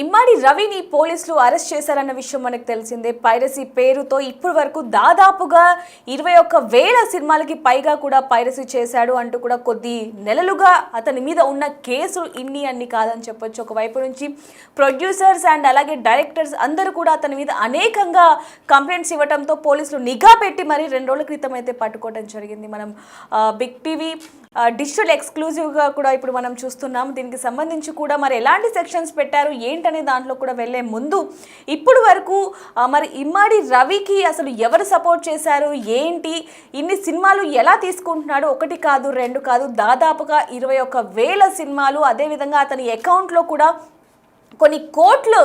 ఇమ్మాడి రవిని పోలీసులు అరెస్ట్ చేశారన్న విషయం మనకు తెలిసిందే. పైరసీ పేరుతో ఇప్పటి వరకు దాదాపుగా 21,000 సినిమాలకి పైగా కూడా పైరసీ చేశాడు అంటూ కూడా కొద్ది నెలలుగా అతని మీద ఉన్న కేసులు ఇన్ని అన్ని కాదని చెప్పొచ్చు. ఒకవైపు నుంచి ప్రొడ్యూసర్స్ అండ్ అలాగే డైరెక్టర్స్ అందరూ కూడా అతని మీద అనేకంగా కంప్లైంట్స్ ఇవ్వడంతో పోలీసులు నిఘా పెట్టి మరి 2 రోజుల క్రితం అయితే పట్టుకోవడం జరిగింది. మనం బిగ్ టీవీ డిజిటల్ ఎక్స్క్లూజివ్గా కూడా ఇప్పుడు మనం చూస్తున్నాం. దీనికి సంబంధించి కూడా మరి ఎలాంటి సెక్షన్స్ పెట్టారు ఏంటనే దాంట్లో కూడా వెళ్ళే ముందు ఇప్పుడు వరకు మరి ఇమ్మాడి రవికి అసలు ఎవరు సపోర్ట్ చేశారు, ఏంటి, ఇన్ని సినిమాలు ఎలా తీసుకుంటున్నాడు, 1 కాదు 2 కాదు దాదాపుగా 21,000 సినిమాలు, అదేవిధంగా అతని అకౌంట్లో కూడా కొన్ని కోట్లు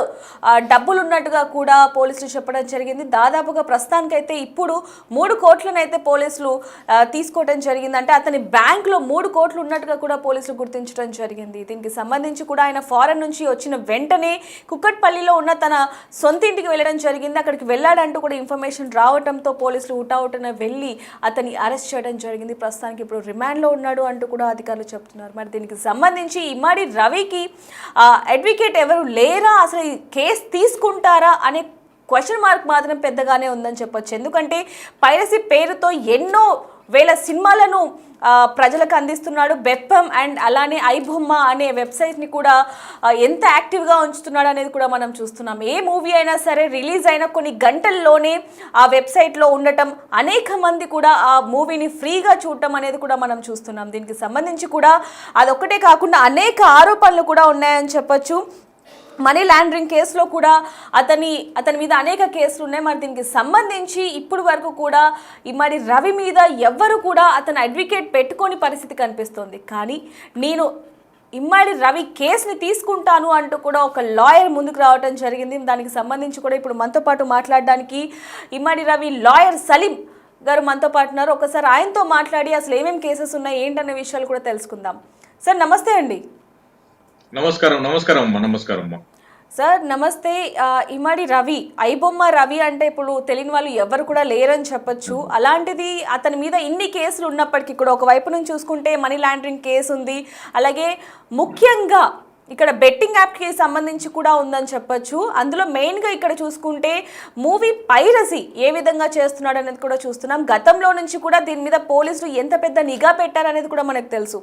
డబ్బులు ఉన్నట్టుగా కూడా పోలీసులు చెప్పడం జరిగింది. దాదాపుగా ప్రస్తుతానికైతే ఇప్పుడు 3 కోట్లనైతే పోలీసులు తీసుకోవడం జరిగింది. అంటే అతని బ్యాంకులో 3 కోట్లు ఉన్నట్టుగా కూడా పోలీసులు గుర్తించడం జరిగింది. దీనికి సంబంధించి కూడా ఆయన ఫారెన్ నుంచి వచ్చిన వెంటనే కుక్కట్పల్లిలో ఉన్న తన సొంత ఇంటికి వెళ్ళడం జరిగింది. అక్కడికి వెళ్ళాడంటూ కూడా ఇన్ఫర్మేషన్ రావడంతో పోలీసులు ఊటావుటన వెళ్ళి అతన్ని అరెస్ట్ చేయడం జరిగింది. ప్రస్తుతానికి ఇప్పుడు రిమాండ్లో ఉన్నాడు అంటూ కూడా అధికారులు చెప్తున్నారు. మరి దీనికి సంబంధించి ఇమ్మాడి రవికి అడ్వకేట్ ఎవరు లేరా, అసలు ఈ కేసు తీసుకుంటారా అనే క్వశ్చన్ మార్క్ మాత్రం పెద్దగానే ఉందని చెప్పొచ్చు. ఎందుకంటే పైరసీ పేరుతో ఎన్నో వేల సినిమాలను ప్రజలకు అందిస్తున్నాడు. బెప్పం అండ్ అలానే ఐబొమ్మ అనే వెబ్సైట్ని కూడా ఎంత యాక్టివ్గా ఉంచుతున్నాడు అనేది కూడా మనం చూస్తున్నాం. ఏ మూవీ అయినా సరే రిలీజ్ అయిన కొన్ని గంటల్లోనే ఆ వెబ్సైట్లో ఉండటం, అనేక మంది కూడా ఆ మూవీని ఫ్రీగా చూడటం అనేది కూడా మనం చూస్తున్నాం. దీనికి సంబంధించి కూడా అదొక్కటే కాకుండా అనేక ఆరోపణలు కూడా ఉన్నాయని చెప్పొచ్చు. మనీ లాండరింగ్ కేసులో కూడా అతని మీద అనేక కేసులు ఉన్నాయి. మరి దీనికి సంబంధించి ఇప్పుడు వరకు కూడా ఇమ్మాడి రవి మీద ఎవ్వరు కూడా అతను అడ్వకేట్ పెట్టుకోని పరిస్థితి కనిపిస్తుంది. కానీ నేను ఇమ్మాడి రవి కేసుని తీసుకుంటాను అంటూ కూడా ఒక లాయర్ ముందుకు రావడం జరిగింది. దానికి సంబంధించి కూడా ఇప్పుడు మనతో పాటు మాట్లాడడానికి ఇమ్మాడి రవి లాయర్ సలీం గారు మనతో పాటు ఉన్నారు. ఒకసారి ఆయనతో మాట్లాడి అసలు ఏమేమి కేసెస్ ఉన్నాయి ఏంటనే విషయాలు కూడా తెలుసుకుందాం. సార్ నమస్తే అండి. నమస్కారం సార్ నమస్తే. ఇమ్మాడి రవి, ఐబొమ్మ రవి అంటే ఇప్పుడు తెలియని వాళ్ళు ఎవరు కూడా లేరని చెప్పొచ్చు. అలాంటిది అతని మీద ఇన్ని కేసులు ఉన్నప్పటికీ కూడా ఒకవైపు నుంచి చూసుకుంటే మనీ లాండరింగ్ కేసు ఉంది, అలాగే ముఖ్యంగా ఇక్కడ బెట్టింగ్ యాప్కి సంబంధించి కూడా ఉందని చెప్పొచ్చు. అందులో మెయిన్గా ఇక్కడ చూసుకుంటే మూవీ పైరసీ ఏ విధంగా చేస్తున్నాడు అనేది కూడా చూస్తున్నాం. గతంలో నుంచి కూడా దీని మీద పోలీసులు ఎంత పెద్ద నిఘా పెట్టారనేది కూడా మనకు తెలుసు.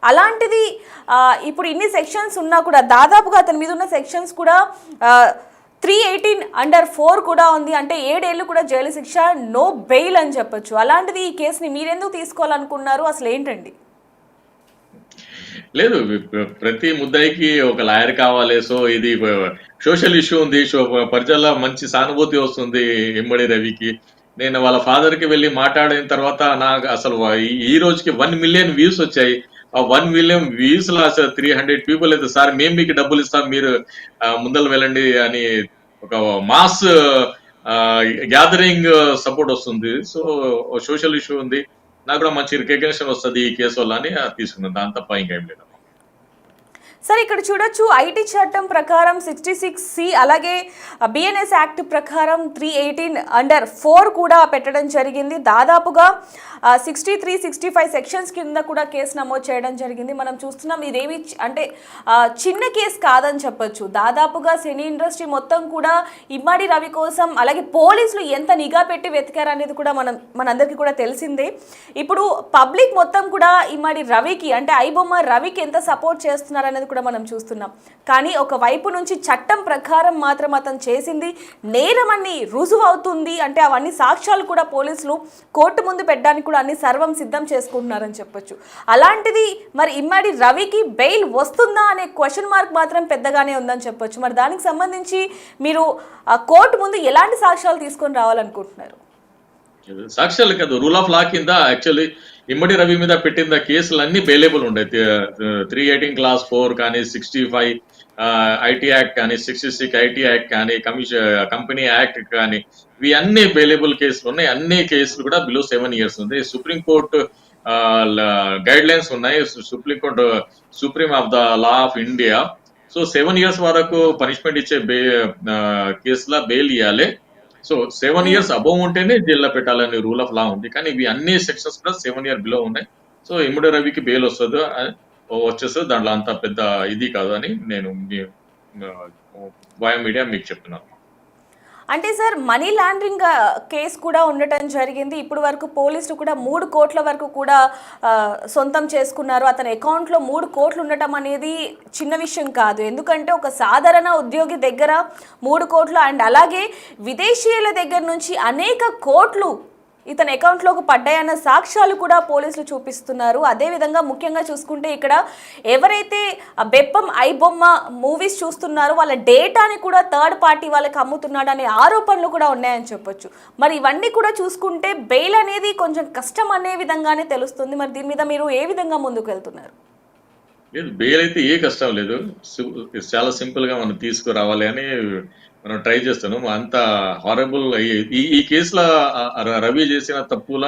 అలాంటిది ఇప్పుడు ఇన్ని సెక్షన్స్ ఉన్నా కూడా దాదాపుగా అతని మీద ఉన్న సెక్షన్స్ కూడా 318(4) కూడా ఉంది. అంటే 7 ఏళ్ళు కూడా జైలు శిక్ష, నో బెయిల్ అని చెప్పొచ్చు. అలాంటిది ఈ కేసుని మీరెందుకు తీసుకోవాలనుకున్నారు, అసలు ఏంటండి? లేదు, ప్రతి ముద్దాయికి ఒక లాయర్ కావాలి. సో ఇది సోషల్ ఇష్యూ ఉంది. ప్రజల్లో మంచి సానుభూతి వస్తుంది ఇమ్మడి రవికి. నేను వాళ్ళ ఫాదర్ కి వెళ్ళి మాట్లాడిన తర్వాత నాకు అసలు ఈ రోజుకి 1 మిలియన్ వ్యూస్ వచ్చాయి. ఆ 1 మిలియన్ వ్యూస్ లో అసలు 300 పీపుల్ అయితే సార్ మేము మీకు డబ్బులు ఇస్తాం, మీరు ముందర వెళ్ళండి అని ఒక మాస్ గ్యాదరింగ్ సపోర్ట్ వస్తుంది. సో సోషల్ ఇష్యూ ఉంది, నాకు కూడా మంచి రికగ్నిషన్ వస్తుంది ఈ కేసు వల్ల అని తీసుకున్నాను. దాని తప్ప ఇంకా ఏం లేదు. సరే, ఇక్కడ చూడొచ్చు ఐటీ చట్టం ప్రకారం 66C అలాగే బిఎన్ఎస్ యాక్ట్ ప్రకారం 318(4) కూడా పెట్టడం జరిగింది. దాదాపుగా 63, 65 సెక్షన్స్ కింద కూడా కేసు నమోదు చేయడం జరిగింది. మనం చూస్తున్నాం ఇదేమి అంటే చిన్న కేసు కాదని చెప్పొచ్చు. దాదాపుగా సినీ ఇండస్ట్రీ మొత్తం కూడా ఇమ్మాడి రవి కోసం అలాగే పోలీసులు ఎంత నిఘా పెట్టి వెతికారు అనేది కూడా మనందరికీ కూడా తెలిసిందే. ఇప్పుడు పబ్లిక్ మొత్తం కూడా ఇమ్మాడి రవికి అంటే ఐబొమ్మ రవికి ఎంత సపోర్ట్ చేస్తున్నారు అనేది కూడా మనం చూస్తున్నాం. కానీ ఒక వైపు నుంచి చట్టం ప్రకారం మాత్రం అతను చేసింది నేరమని రుజువు అవుతుంది. అంటే అవన్నీ సాక్ష్యాలు కూడా పోలీసులు కోర్టు ముందు పెట్టడానికి కూడా అన్ని సర్వం సిద్ధం చేసుకుంటున్నారని చెప్పొచ్చు. అలాంటిది మరి ఇమ్మాడి రవికి బెయిల్ వస్తుందా అనే క్వశ్చన్ మార్క్ మాత్రం పెద్దగానే ఉందని చెప్పొచ్చు. మరి దానికి సంబంధించి మీరు కోర్టు ముందు ఎలాంటి సాక్ష్యాలు తీసుకొని రావాలనుకుంటున్నారు? సాక్ష్యాలు కాదు, రూల్ ఆఫ్ లా కింద యాక్చువల్లీ ఇమ్మడి రవి మీద పెట్టిన కేసులన్నీ బెయిలబుల్ ఉండే. 318(4) కానీ 65 ఐటీ యాక్ట్ కానీ 66 ఐటీ యాక్ట్ కానీ కంపెనీ యాక్ట్ కానీ ఇవి అన్ని బెయిలబుల్ కేసులు ఉన్నాయి. అన్ని కేసులు కూడా బిలో 7 years ఉంది. సుప్రీంకోర్టు గైడ్ లైన్స్ ఉన్నాయి. Supreme of the law of India. So 7 years వరకు పనిష్మెంట్ ఇచ్చే కేసుల బెయిల్ ఇవ్వాలి. సో 7 years అబౌవ్ ఉంటేనే జైల్లో పెట్టాలని రూల్ ఆఫ్ లా ఉంది. కానీ ఇవి అన్ని సెక్షన్స్ కూడా 7 years బిలో ఉన్నాయి. సో ఇమ్మడి రవికి బెయిల్ వచ్చేస్తుంది, దాంట్లో అంత పెద్ద ఇది కాదు అని నేను వయా మీడియా మీకు చెప్తున్నాను. అంటే సార్ మనీ లాండరింగ్ కేసు కూడా ఉండటం జరిగింది. ఇప్పుడు వరకు పోలీసులు కూడా 3 కోట్ల వరకు కూడా సొంతం చేసుకున్నారు. అతని అకౌంట్లో 3 కోట్లు ఉండటం అనేది చిన్న విషయం కాదు. ఎందుకంటే ఒక సాధారణ ఉద్యోగి దగ్గర 3 కోట్లు అండ్ అలాగే విదేశీయుల దగ్గర నుంచి అనేక కోట్లు ఇతని అకౌంట్లోకి పడ్డాయన్న సాక్ష్యాలు కూడా పోలీసులు చూపిస్తున్నారు. అదేవిధంగా ముఖ్యంగా చూసుకుంటే ఇక్కడ ఎవరైతే బెప్పం ఐబొమ్మ మూవీస్ చూస్తున్నారో వాళ్ళ డేటాని కూడా థర్డ్ పార్టీ వాళ్ళకి అమ్ముతున్నాడు అనే ఆరోపణలు కూడా ఉన్నాయని చెప్పొచ్చు. మరి ఇవన్నీ కూడా చూసుకుంటే బెయిల్ అనేది కొంచెం కష్టం అనే విధంగానే తెలుస్తుంది. మరి దీని మీద మీరు ఏ విధంగా ముందుకు వెళ్తున్నారు? లేదు, బెయిల్ అయితే ఏ కష్టం లేదు. చాలా సింపుల్ గా మనం తీసుకురావాలి అని మనం ట్రై చేస్తాను. అంత హారబుల్ ఈ కేసులో రవి చేసిన తప్పుల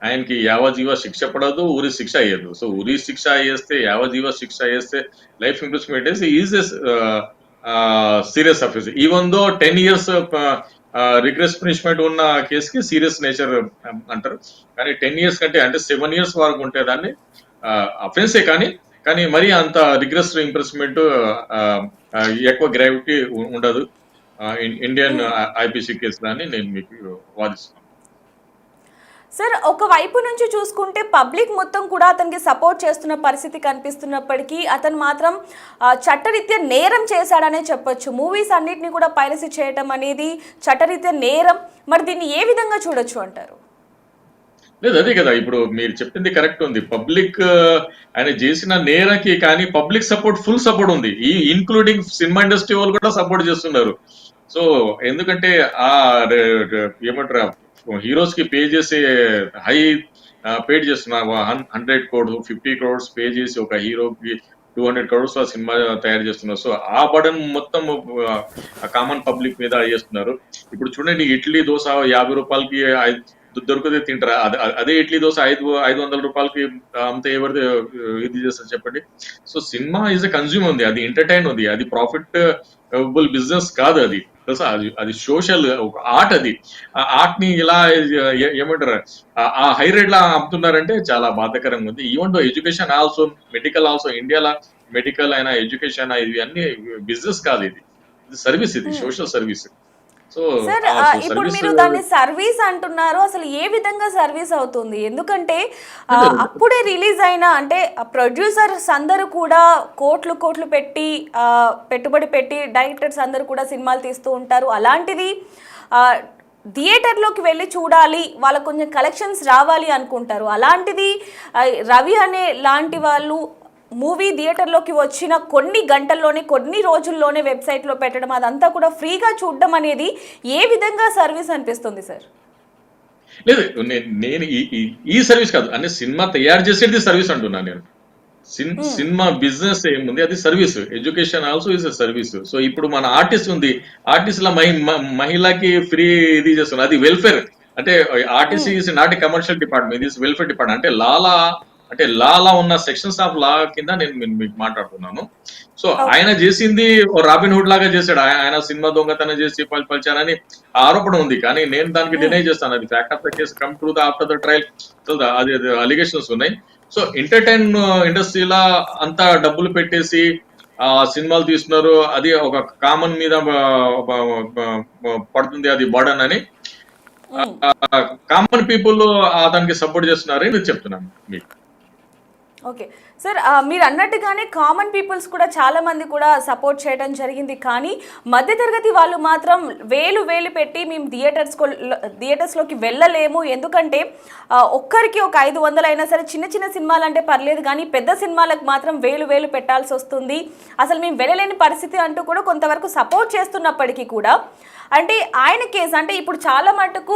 ఆయనకి యావజీవ శిక్ష పడదు, ఉరి శిక్ష అయ్యదు. సో ఉరి శిక్ష అయ్యేస్తే, యావజీవ శిక్ష అయ్యేస్తే life imprisonment is serious offence. Even though 10 years rigorous punishment ఉన్న కేసుకి సీరియస్ నేచర్ అంటారు. కానీ 10 years కంటే అంటే 7 years వరకు ఉంటే దాన్ని అఫెన్సే. కానీ మరి అంత రిగ్రెస్ ఇంప్రెస్మెంట్ ఎక్కువ గ్రావిటీ ఉండదు ఇండియన్ ఐపీసీ కేసులు అని నేను మీకు వాదిస్తున్నాను. సార్ ఒకవైపు నుంచి చూసుకుంటే పబ్లిక్ మొత్తం కూడా అతనికి సపోర్ట్ చేస్తున్న పరిస్థితి కనిపిస్తున్నప్పటికీ అతను మాత్రం చట్టరీత్యా నేరం చేశాడనే చెప్పొచ్చు. మూవీస్ అన్నిటిని కూడా పైరసీ చేయడం అనేది చట్టరీత్యా నేరం. మరి దీన్ని ఏ విధంగా చూడొచ్చు అంటారు? లేదు, అదే కదా ఇప్పుడు మీరు చెప్పింది కరెక్ట్ ఉంది. పబ్లిక్ ఆయన చేసిన నేరకి కానీ పబ్లిక్ సపోర్ట్, ఫుల్ సపోర్ట్ ఉంది. ఈ ఇన్క్లూడింగ్ సినిమా ఇండస్ట్రీ వాళ్ళు కూడా సపోర్ట్ చేస్తున్నారు. సో ఎందుకంటే ఆ ఏమంటారు, హీరోస్ కి పే చేసే హై పేడ్ చేస్తున్నారు. 100 crores 50 crores పే చేసి ఒక హీరోకి 200 crores ఆ సినిమా తయారు చేస్తున్నారు. సో ఆ బడన్ మొత్తం కామన్ పబ్లిక్ మీద చేస్తున్నారు. ఇప్పుడు చూడండి, ఇడ్లీ దోశ 50 రూపాయలకి దొరికితే తింటారా? అదే ఇడ్లీ దోశ 500 రూపాయలకి అంతే ఎవరిది ఇది చేస్తారు చెప్పండి. So cinema is a consume ఉంది, అది ఎంటర్టైన్ ఉంది, అది ప్రాఫిట్ బిజినెస్ కాదు. అది సోషల్ ఒక ఆర్ట్. అది ఆ ఆర్ట్ ని ఇలా ఏమంటారు ఆ హై రేట్ లా అమ్ముతున్నారంటే చాలా బాధాకరంగా ఉంది. Even though education also, medical also, ఇండియాలో మెడికల్ అయినా ఎడ్యుకేషన్ ఇవి అన్ని బిజినెస్ కాదు, ఇది సర్వీస్, ఇది సోషల్ సర్వీస్. సో సార్ ఇప్పుడు మీరు దాన్ని సర్వీస్ అంటున్నారు, అసలు ఏ విధంగా సర్వీస్ అవుతుంది? ఎందుకంటే అప్పుడే రిలీజ్ అయిన అంటే ప్రొడ్యూసర్స్ అందరూ కూడా కోట్లు పెట్టి పెట్టుబడి పెట్టి డైరెక్టర్స్ అందరూ కూడా సినిమాలు తీస్తూ ఉంటారు. అలాంటిది థియేటర్లోకి వెళ్ళి చూడాలి, వాళ్ళకు కొంచెం కలెక్షన్స్ రావాలి అనుకుంటారు. అలాంటిది రవి అనే లాంటి వాళ్ళు మూవీ థియేటర్లోకి వచ్చిన కొన్ని గంటల్లోనే, కొన్ని రోజుల్లోనే వెబ్సైట్లో పెట్టడం, అదంతా కూడా ఫ్రీగా చూడడం అనేది ఏ విధంగా సర్వీస్ అనిపిస్తుంది సార్? లేదు, నేను ఈ సర్వీస్ కాదు అంటే సినిమా తయారు చేసేది సర్వీస్ అంటున్నాను నేను. సినిమా బిజినెస్ ఏముంది, అది service. Education also is service. So ఇప్పుడు మన ఆర్టిస్ట్ ఉంది, ఆర్టిస్ట్ ల మహిళకి ఫ్రీ ఇది చేస్తున్నారు, అది వెల్ఫేర్. అంటే artist is not a commercial department, ఇది వెల్ఫేర్ డిపార్ట్మెంట్. అంటే లాలా ఉన్న సెక్షన్స్ ఆఫ్ లా కింద నేను మీకు మాట్లాడుతున్నాను. సో ఆయన చేసింది రాబిన్ హుడ్ లాగా చేశాడు. ఆయన సినిమా దొంగతనం చేసి పలిచారని ఆరోపణ ఉంది. కానీ నేను దానికి డినై చేస్తాను, అది fact of the case come to the after the trial. అది అలిగేషన్స్ ఉన్నాయి. సో ఎంటర్టైన్ ఇండస్ట్రీలా అంతా డబ్బులు పెట్టేసి సినిమాలు తీస్తున్నారు, అది ఒక కామన్ మీద పడుతుంది, అది బర్డన్ అని కామన్ పీపుల్ దానికి సపోర్ట్ చేస్తున్నారని చెప్తున్నాను మీకు. ఓకే సార్, మీరు అన్నట్టుగానే కామన్ పీపుల్స్ కూడా చాలా మంది కూడా సపోర్ట్ చేయడం జరిగింది. కానీ మధ్యతరగతి వాళ్ళు మాత్రం వేలు పెట్టి మేము థియేటర్స్లోకి వెళ్ళలేము, ఎందుకంటే ఒక్కరికి ఒక 500 అయినా సరే, చిన్న సినిమాలు అంటే పర్లేదు, కానీ పెద్ద సినిమాలకు మాత్రం వేలు పెట్టాల్సి వస్తుంది, అసలు మేము వెళ్ళలేని పరిస్థితి అంటూ కూడా కొంతవరకు సపోర్ట్ చేస్తున్నప్పటికీ కూడా అంటే ఆయన కేసు అంటే ఇప్పుడు చాలా మటుకు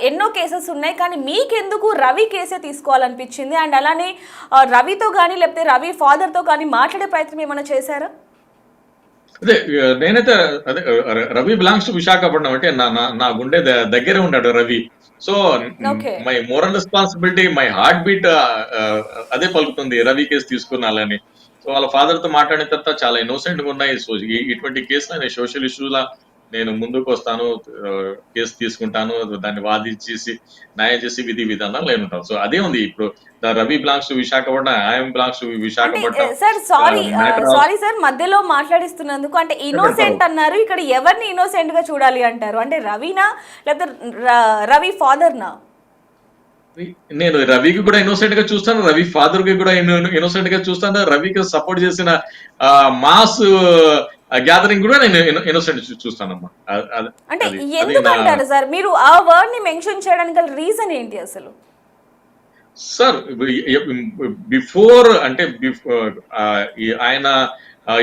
ఎన్నో కేసెస్ ఉన్నాయి, కానీ మీకెందుకు రవి కేసే తీసుకోవాలనిపించింది? అండ్ అలానే రవితో కానీ లేకపోతే రవి ఫాదర్తో కానీ మాట్లాడే ప్రయత్నం ఏమైనా చేశారా? అదే నేనైతే అదే రవి బిలాంగ్స్ టు విశాఖపట్నం, అంటే నా గుండె దగ్గరే ఉన్నాడు Ravi. So my moral responsibility, my heart beat అదే పలుకుతుంది రవి కేసు తీసుకున్నాలని. సో వాళ్ళ ఫాదర్ తో మాట్లాడిన తర్వాత చాలా ఇన్నోసెంట్ గా ఉన్నాయి. సో ఇటువంటి కేసులు సోషల్ ఇష్యూలా నేను ముందుకు వస్తాను, కేసు తీసుకుంటాను, దాన్ని వాదించేసి న్యాయం చేసి విధి విధానాలు నేను ఉంటాను. సో అదే ఉంది ఇప్పుడు. Ravi belongs to Visakhapatnam, I'm belongs to అంటే Visakhapatnam. Sir sorry matter sorry sir మధ్యలో మాట్లాడిస్తున్నందుకు. అంటే ఇన్నోసెంట్ అన్నారు, ఇక్కడ ఎవరిని ఇన్నోసెంట్ గా చూడాలి అంటారు? అంటే రవినా లేకపోతే రవి ఫాదర్నా? నేను రవికి కూడా ఇన్నోసెంట్ గా చూస్తాను, రవి ఫాదర్ కి కూడా ఇన్నోసెంట్ గా చూస్తాను, రవికి సపోర్ట్ చేసిన మాస్ గ్యాదరింగ్ కూడా నేను ఇన్నోసెంట్ చూస్తానమ్మా. అంటే అది అది ఎందుకు నా అంటారు సార్ మీరు ఆ వర్డ్ ని మెన్షన్ చేయడానికి గల రీజన్ ఏంటి అసలు? సార్. బిఫోర్ అంటే ఆయన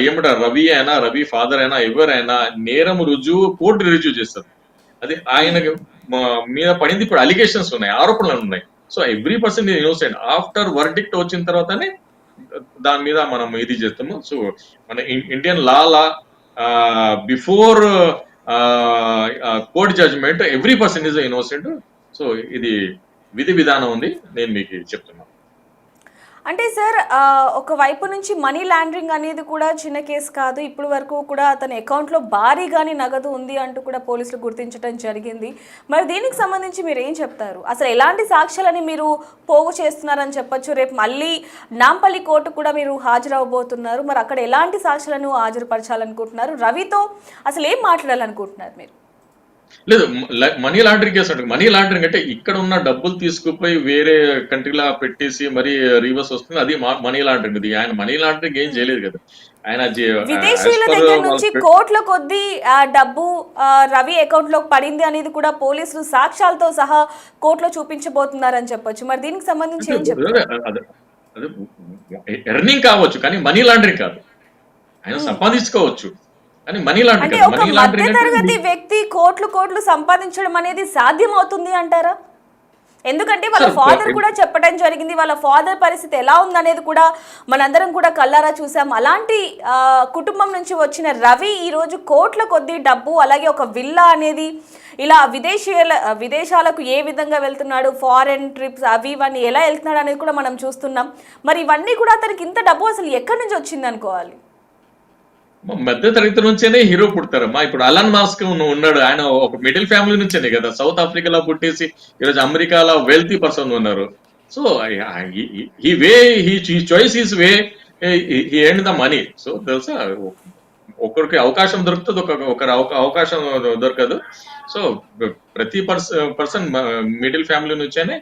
ఏమంటారు, రవి అయినా రవి ఫాదర్ అయినా ఎవరైనా నేరం రుజువు కోర్టు రుజువు చేస్తారు. అది ఆయన మీద పడింది. ఇప్పుడు అలిగేషన్స్ ఉన్నాయి, ఆరోపణలు ఉన్నాయి. So every person innocent. After verdict వచ్చిన తర్వాతనే దాని మీద మనం ఇది చేస్తాము. సో మన Indian law before court judgement every person is innocent. So ఇది విధి విధానం ఉంది, నేను మీకు చెప్తున్నాను. అంటే సార్ ఒక వైపు నుంచి మనీ లాండరింగ్ అనేది కూడా చిన్న కేసు కాదు. ఇప్పుడు వరకు కూడా అతని అకౌంట్లో భారీగాని నగదు ఉంది అంటూ కూడా పోలీసులు గుర్తించడం జరిగింది. మరి దీనికి సంబంధించి మీరు ఏం చెప్తారు? అసలు ఎలాంటి సాక్ష్యాలని మీరు పోగు చేస్తున్నారని చెప్పొచ్చు? రేపు మళ్ళీ నాంపల్లి కోర్టు కూడా మీరు హాజరవబోతున్నారు. మరి అక్కడ ఎలాంటి సాక్ష్యాలను హాజరుపరచాలనుకుంటున్నారు? రవితో అసలు ఏం మాట్లాడాలనుకుంటున్నారు మీరు? లేదు, మనీ లాండరింగ్ కేసు అంటే, మనీ లాండరింగ్ అంటే ఇక్కడ ఉన్న డబ్బులు తీసుకుపోయి వేరే కంట్రీలా పెట్టేసి మరి రీవర్స్ వస్తుంది, అది మనీ లాండరింగ్. ఇది ఆయన మనీ లాండరింగ్ ఏం చేయలేదు కదా. ఆయన విదేశీయుల దగ్గర నుంచి కోట్ల కొద్దీ డబ్బు రవి అకౌంట్ లో పడింది అనేది కూడా పోలీసులు సాక్ష్యాలతో సహా కోర్టులో చూపించబోతున్నారని చెప్పొచ్చు. మరి దీనికి సంబంధించి ఏం చెప్తారు? ఎర్నింగ్ కావచ్చు కానీ మనీ లాండరింగ్ కాదు. ఆయన సంపాదించుకోవచ్చు కానీ మనీ అంటే లాండరింగ్ కాదు. ఒక మనీ లాండరింగ్ మధ్యతరగతి అంటే వ్యక్తి కోట్లు సంపాదించడం అనేది సాధ్యం అవుతుంది అంటారా? ఎందుకంటే వాళ్ళ ఫాదర్ కూడా చెప్పడం జరిగింది, వాళ్ళ ఫాదర్ పరిస్థితి ఎలా ఉందనేది కూడా మనందరం కూడా కళ్ళారా చూసాం. అలాంటి కుటుంబం నుంచి వచ్చిన రవి ఈరోజు కోట్ల కొద్దీ డబ్బు, అలాగే ఒక విల్లా అనేది ఇలా విదేశాలకు ఏ విధంగా వెళ్తున్నాడు, ఫారెన్ ట్రిప్స్ అవి ఇవన్నీ ఎలా వెళ్తున్నాడు అనేది కూడా మనం చూస్తున్నాం. మరి ఇవన్నీ కూడా అతనికి ఇంత డబ్బు అసలు ఎక్కడి నుంచి వచ్చింది అనుకోవాలి? మధ్య తరగతి నుంచేనే హీరో పుడతారమ్మా. ఇప్పుడు అలన్ మాస్క్ ఉన్నాడు, ఆయన ఒక మిడిల్ ఫ్యామిలీ నుంచేనే కదా సౌత్ ఆఫ్రికాలో పుట్టేసి ఈరోజు అమెరికాలో వెల్తీ పర్సన్ ఉన్నారు. So he choice is way he earn the money. So తెలుసా, ఒకరికి అవకాశం దొరుకుతుంది, ఒకరి అవకాశం దొరకదు. సో ప్రతి పర్సన్ మిడిల్ ఫ్యామిలీ నుంచేనే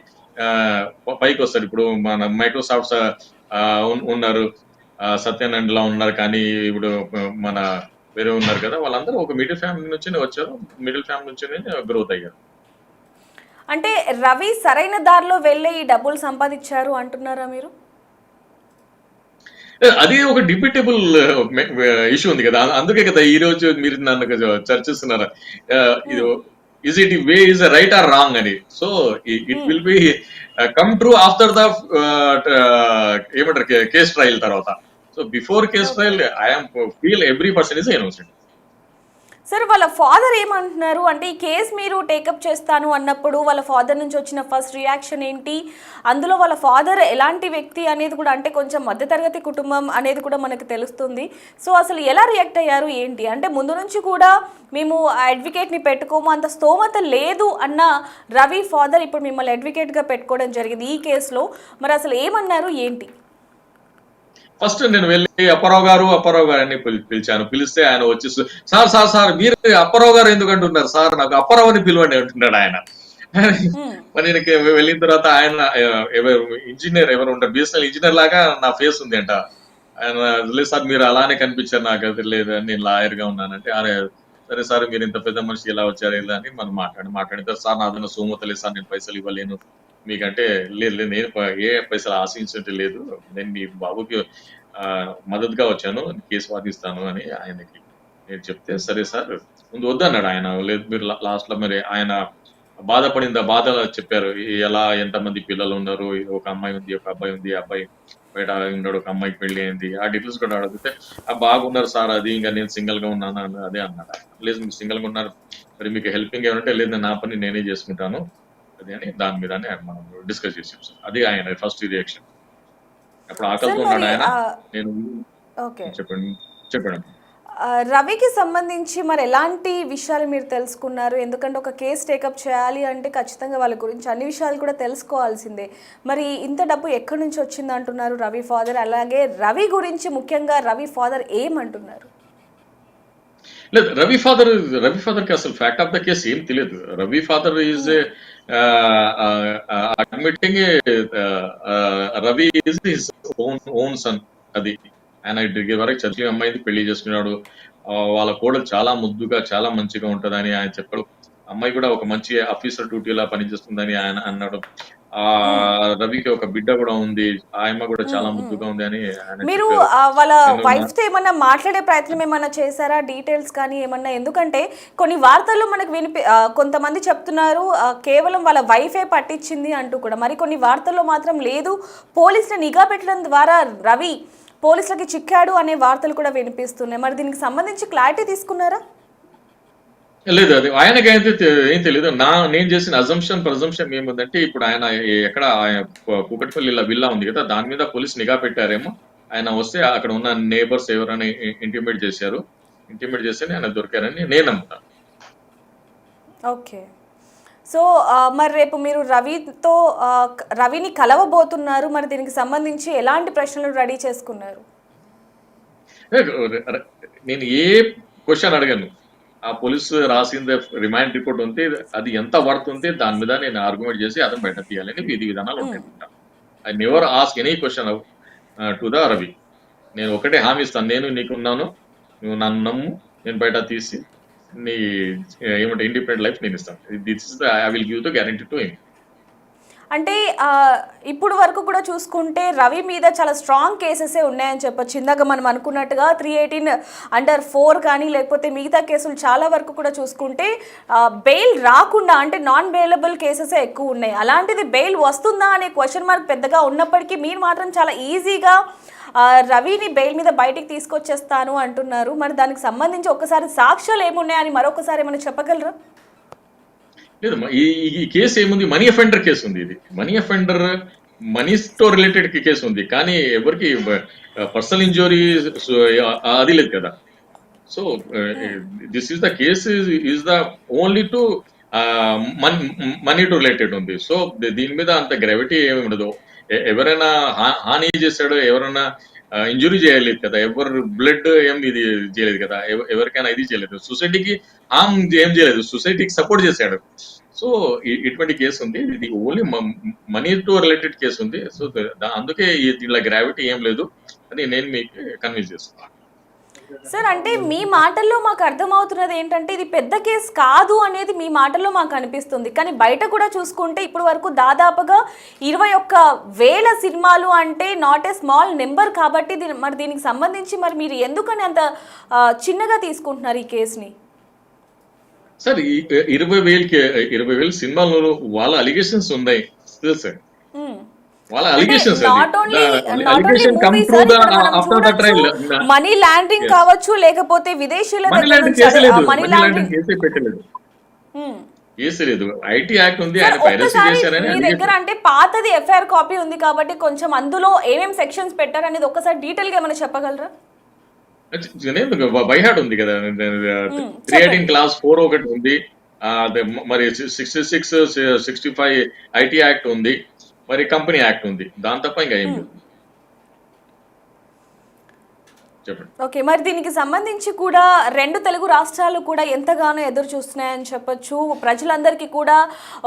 పైకి వస్తాడు. ఇప్పుడు మన మైక్రోసాఫ్ట్ ఉన్నారు, సత్యానంద్ లా ఉన్నారు, కానీ ఇప్పుడు మన వేరే ఉన్నారు కదా, వాళ్ళందరూ ఒక మిడిల్ ఫ్యామిలీ నుంచినే వచ్చారు, మిడిల్ ఫ్యామిలీ నుంచినే గ్రోత్ అయ్యారు. అంటే రవి సరైన దారిలో వెళ్ళే ఈ డబ్బులు సంపాదించారు అంటున్నారా మీరు? అది ఒక డిబేటబుల్ ఇష్యూ ఉంది కదా, అందుకే కదా ఈ రోజు మీరు నన్ను చర్చిస్తున్నారు, is it way is right or wrong అని. So it will be come true after the ఏమంటారు కేస్ ట్రయల్ తర్వాత. So before case trial I'm feel every person is innocent. Sir వాళ్ళ ఫాదర్ ఏమంటున్నారు? అంటే ఈ కేసు మీరు టేకప్ చేస్తాను అన్నప్పుడు వాళ్ళ ఫాదర్ నుంచి వచ్చిన ఫస్ట్ రియాక్షన్ ఏంటి? అందులో వాళ్ళ ఫాదర్ ఎలాంటి వ్యక్తి అనేది కూడా, అంటే కొంచెం మధ్యతరగతి కుటుంబం అనేది కూడా మనకు తెలుస్తుంది. సో అసలు ఎలా రియాక్ట్ అయ్యారు ఏంటి? అంటే ముందు నుంచి కూడా మేము అడ్వకేట్ని పెట్టుకోము, అంత స్తోమత లేదు అన్న రవి ఫాదర్ ఇప్పుడు మిమ్మల్ని అడ్వకేట్గా పెట్టుకోవడం జరిగింది ఈ కేసులో. మరి అసలు ఏమన్నారు ఏంటి? ఫస్ట్ నేను వెళ్ళి అప్పారావు గారు అని పిలిచాను. పిలిస్తే ఆయన వచ్చి సార్ మీరు అప్పారావు గారు ఎందుకు అంటున్నారు సార్, నాకు అప్పారావు అని పిలవండి అంటున్నాడు ఆయన. మరి నేను వెళ్ళిన తర్వాత ఆయన ఇంజనీర్ ఎవరు ఉంటారు, బిఎస్ఎన్ఎల్ ఇంజనీర్ లాగా నా ఫేస్ ఉంది అంట. ఆయన లేదు సార్ మీరు అలానే కనిపించారు, నాకు అది లేదు, నేను లాయర్ గా ఉన్నానంటే. సరే సార్ మీరు ఇంత పెద్ద మనిషి ఎలా వచ్చారు ఇలా అని మనం మాట్లాడిన తర్వాత, సార్ నాదన్న సోమత లేదు సార్, నేను పైసలు ఇవ్వలేను మీకంటే. లేదు నేను ఏ పైసలు ఆశించే లేదు, నేను మీ బాబుకి మద్దతుగా వచ్చాను, కేసు వాదిస్తాను అని ఆయనకి నేను చెప్తే, సరే సార్ ముందు వద్దన్నాడు ఆయన. లేదు మీరు లాస్ట్ లో మరి ఆయన బాధపడింది, బాధ చెప్పారు, ఎలా ఎంతమంది పిల్లలు ఉన్నారు, ఒక అమ్మాయి ఉంది, ఒక అబ్బాయి ఉంది, అబ్బాయి బయట ఉన్నాడు, ఒక అమ్మాయికి పెళ్లి అయింది, ఆ డీటెయిల్స్ కూడా అడిగితే బాగున్నారు సార్, అది ఇంకా నేను సింగిల్ గా ఉన్నాను అదే అన్నాడు. లేదు మీరు సింగిల్ గా ఉన్నారు, మరి మీకు హెల్పింగ్ ఏమంటే, లేదు నా పని నేనే చేసుకుంటాను అది అని, దాని మీదనే మనం డిస్కస్ చేసాం సార్. అది ఆయన ఫస్ట్ రియాక్షన్. అప్పుడు ఆకలితో ఉన్నాడు ఆయన. నేను చెప్పండి. రవికి సంబంధించి మరి ఎలాంటి విషయాలు మీరు తెలుసుకున్నారు? ఎందుకంటే ఒక కేసు టేకప్ చేయాలి అంటే ఖచ్చితంగా వాళ్ళ గురించి అన్ని విషయాలు కూడా తెలుసుకోవాల్సిందే. మరి ఇంత డబ్బు ఎక్కడి నుంచి వచ్చింది అంటున్నారు రవి ఫాదర్? అలాగే రవి గురించి ముఖ్యంగా రవి ఫాదర్ ఏమంటున్నారు? లేదు, రవి ఫాదర్ కి అసలు ఫ్యాక్ట్ ఆఫ్ ద కేసు ఏం తెలియదు. Ravi father is admitting Ravi is his own son. అది ఆయన వరకు చదివి అమ్మాయిని పెళ్లి చేసుకున్నాడు. వాళ్ళ కోడలు చాలా ముద్దుగా చాలా మంచిగా ఉంటదని ఆయన చెప్పాడు. అమ్మాయి కూడా ఒక మంచి ఆఫీసర్ డ్యూటీలా పనిచేస్తుందని ఆయన అన్నాడు. ఆ రవికి ఒక బిడ్డ కూడా ఉంది, ఆయమ్మ కూడా చాలా ముద్దుగా ఉంది అని ఆయన మీరు చెప్పారు. వాళ్ళ నేను వైఫ్ తో ఏమన్నా మాట్లాడే ప్రయత్నం ఏమన్నా చేశారా? డీటెయిల్స్ కానీ ఏమన్నా? ఎందుకంటే కొన్ని వార్తల్లో మనకు కొంతమంది చెప్తున్నారు కేవలం వాళ్ళ వైఫే పట్టించింది అంటూ కూడా. మరి కొన్ని వార్తల్లో మాత్రం లేదు, పోలీసులు నిఘా పెట్టడం ద్వారా రవి పోలీసులకి చిక్కాడు అనే వార్తలు కూడా వినిపిస్తున్నాయి. మరి దీనికి సంబంధించి క్లారిటీ తీసుకున్నారా? లేదు, అది ఆయనకి అయితే ఏం తెలియదు. నేను చేసిన ప్రజంప్షన్ ఏముందంటే, ఇప్పుడు ఆయన ఎక్కడ కూకట్పల్లి విల్లా ఉంది కదా, దాని మీద పోలీస్ నిఘా పెట్టారేమో. ఆయన వస్తే అక్కడ ఉన్న నేబర్స్ ఎవరైనా ఇంటిమేట్ చేస్తే ఆయన దొరికారని నేను నమ్ముతాను. ఓకే. సో మరి రేపు మీరు రవిని కలవబోతున్నారు. మరి దీనికి సంబంధించి ఎలాంటి ప్రశ్నలు రెడీ చేసుకున్నారు? నేను ఏ క్వశ్చన్ అడగను. ఆ పోలీసు రాసింది రిమాండ్ రిపోర్ట్ ఉంది, అది ఎంత పడుతుంది దాని మీద నేను ఆర్గ్యుమెంట్ చేసి అతను బయట తీయాలని విధి విధానాలు ఉంటాయి. I never ask any question to the Ravi. నేను ఒకటే హామీ ఇస్తాను, నేను నీకున్నాను, నువ్వు నన్ను నమ్ము, నేను బయట తీసి నీ ఏమంటే ఇండిపెండెంట్ లైఫ్ నేను ఇస్తాను. This is I will give the guarantee to him. అంటే ఇప్పుడు వరకు కూడా చూసుకుంటే రవి మీద చాలా స్ట్రాంగ్ కేసెసే ఉన్నాయని చెప్పొచ్చు. ఇందాక మనం అనుకున్నట్టుగా 318(4) కానీ లేకపోతే మిగతా కేసులు చాలా వరకు కూడా చూసుకుంటే బెయిల్ రాకుండా అంటే నాన్ బెయిలబుల్ కేసెసే ఎక్కువ ఉన్నాయి. అలాంటిది బెయిల్ వస్తుందా అనే క్వశ్చన్ మార్క్ పెద్దగా ఉన్నప్పటికీ మీరు మాత్రం చాలా ఈజీగా రవిని బెయిల్ మీద బయటికి తీసుకొచ్చేస్తాను అంటున్నారు. మరి దానికి సంబంధించి ఒక్కసారి సాక్ష్యాలు ఏమున్నాయని మరొకసారి ఏమైనా చెప్పగలరా? లేదు, ఈ కేసు ఏముంది, మనీ అఫెండర్ కేసు ఉంది. ఇది మనీతో రిలేటెడ్ కేసు ఉంది, కానీ ఎవరికి పర్సనల్ ఇంజురీ అది లేదు కదా. So this is the case is the only to money to related ఉంది. సో దీని మీద అంత గ్రావిటీ ఏమి ఉండదు. ఎవరైనా హాని చేశాడో, ఎవరైనా ఇంజురీ చేయలేదు కదా, ఎవరు బ్లడ్ ఏం ఇది చేయలేదు కదా, ఎవరికైనా ఇది చేయలేదు, సొసైటీకి హామ్ ఏం చేయలేదు, సొసైటీకి సపోర్ట్ చేశాడు. సో ఇటువంటి కేసు ఉంది, ఇది only money to related case ఉంది. సో అందుకే దీనిలో గ్రావిటీ ఏం లేదు అని నేను మీకు కన్విన్స్ చేస్తున్నాను. సార్, అంటే మీ మాటల్లో మాకు అర్థమవుతున్నది ఏంటంటే ఇది పెద్ద కేసు కాదు అనేది మీ మాటల్లో మాకు అనిపిస్తుంది. కానీ బయట కూడా చూసుకుంటే ఇప్పటి వరకు దాదాపుగా 21,000 సినిమాలు అంటే నాట్ ఏ స్మాల్ నెంబర్. కాబట్టి మరి దీనికి సంబంధించి మరి మీరు ఎందుకని అంత చిన్నగా తీసుకుంటున్నారు ఈ కేసుని? సార్, ఈ 20,000 సినిమాలు వాళ్ళ అలిగేషన్స్ ఉన్నాయి సార్. వాళ్ళ అలిగేషన్స్ మనీ లాండరింగ్ కావచ్చు, లేకపోతే విదేశీయుల మనీ లాండరింగ్ లేదు. ఐటీ యాక్ట్ ఉంది, ఆయన పైరసీ చేశారని మీ దగ్గర అంటే పాతది ఎఫ్ఐఆర్ కాపీ ఉంది కాబట్టి కొంచెం అందులో ఏమేమి సెక్షన్స్ పెట్టారు అనేది ఒకసారి డీటెయిల్ గా ఏమైనా చెప్పగలరా? బైహార్ట్ ఉంది కదా, 318(4) ఒకటి ఉంది, మరి 66, 65 ఐటీ యాక్ట్ ఉంది, మరి కంపెనీ యాక్ట్ ఉంది. దాని తప్ప ఇంకా ఏం లేదు. చెప్పండి. ఓకే, మరి దీనికి సంబంధించి కూడా 2 తెలుగు రాష్ట్రాలు కూడా ఎంతగానో ఎదురు చూస్తున్నాయని చెప్పొచ్చు. ప్రజలందరికీ కూడా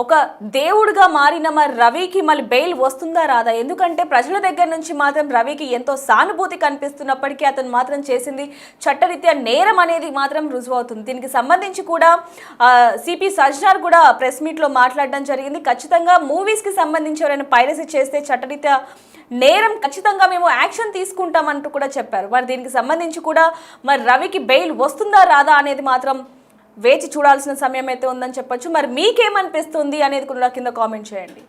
ఒక దేవుడిగా మారిన మరి రవికి మళ్ళీ బెయిల్ వస్తుందా రాదా? ఎందుకంటే ప్రజల దగ్గర నుంచి మాత్రం రవికి ఎంతో సానుభూతి కనిపిస్తున్నప్పటికీ అతను మాత్రం చేసింది చట్టరీత్యా నేరం అనేది మాత్రం రుజువు అవుతుంది. దీనికి సంబంధించి కూడా సిపి సజ్జనార్ కూడా ప్రెస్ మీట్లో మాట్లాడడం జరిగింది. ఖచ్చితంగా మూవీస్కి సంబంధించి ఎవరైనా పైరసీ చేస్తే చట్టరీత్యా నేరం, ఖచ్చితంగా మేము యాక్షన్ తీసుకుంటామంటూ కూడా చెప్పారు. మరి దీనికి సంబంధించి కూడా మరి రవికి బెయిల్ వస్తుందా రాదా అనేది మాత్రం వేచి చూడాల్సిన సమయం అయితే ఉందని చెప్పొచ్చు. మరి మీకేమనిపిస్తుంది అనేది కూడా కింద కామెంట్ చేయండి.